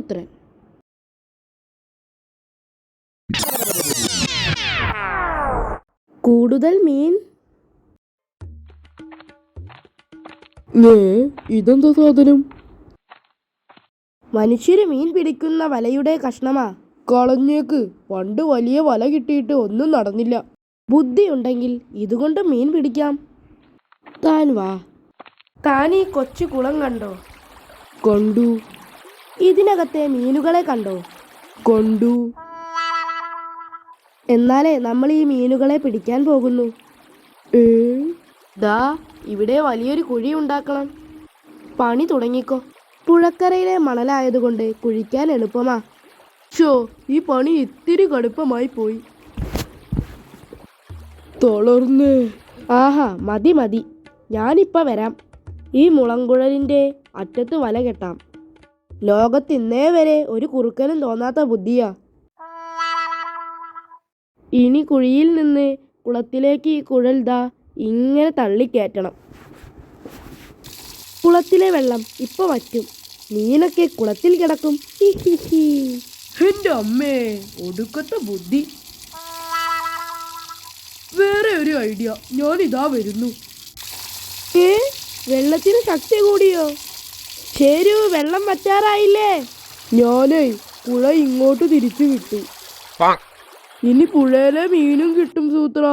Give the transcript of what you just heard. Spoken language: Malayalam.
പുത്രൻ. കൂടുതൽ മീൻ? ഇതെന്താ സാധനം? മനുഷ്യര് മീൻ പിടിക്കുന്ന വലയുടെ കഷ്ണമാ. കളഞ്ഞേക്ക്. പണ്ട് വലിയ വല കിട്ടിയിട്ട് ഒന്നും നടന്നില്ല. ബുദ്ധി ഉണ്ടെങ്കിൽ ഇതുകൊണ്ട് മീൻ പിടിക്കാം. താൻ വാ. താൻ ഈ കൊച്ചു കുളം കണ്ടോ? കണ്ടു. ഇതിനകത്തെ മീനുകളെ കണ്ടോ? കണ്ടു. എന്നാലേ നമ്മൾ ഈ മീനുകളെ പിടിക്കാൻ പോകുന്നു. ദാ ഇവിടെ വലിയൊരു കുഴി ഉണ്ടാക്കണം. പണി തുടങ്ങിക്കോ. പുഴക്കരയിലെ മണലായതുകൊണ്ട് കുഴിക്കാൻ എളുപ്പമാ. ഈ പണി ഇത്തിരി കടുപ്പമായി പോയി. തളർന്നേ. ആഹാ, മതി മതി, ഞാനിപ്പോൾ വരാം. ഈ മുളങ്കുഴലിൻ്റെ അറ്റത്ത് വല കെട്ടാം. ലോകത്ത് ഇന്നേ വരെ ഒരു കുറുക്കനും തോന്നാത്ത ബുദ്ധിയാ. ഇനി കുഴിയിൽ നിന്ന് കുളത്തിലേക്ക് ഈ കുഴൽ ദാ ഇങ്ങനെ തള്ളിക്കയറ്റണം. കുളത്തിലെ വെള്ളം ഇപ്പൊ വറ്റും. മീനൊക്കെ കുളത്തിൽ കിടക്കും. എന്റെ അമ്മേ, ഒടുക്കത്തെ ബുദ്ധി. വേറെ ഒരു ഐഡിയ. ഞാനിതാ വരുന്നു. വെള്ളത്തിന് ശക്തി കൂടിയോ? ശരി, വെള്ളം വറ്റാറായില്ലേ? ഞാനേ പുഴ ഇങ്ങോട്ട് തിരിച്ചു വിട്ടു. ഇനി പുഴയിലെ മീനും കിട്ടും സൂത്ര.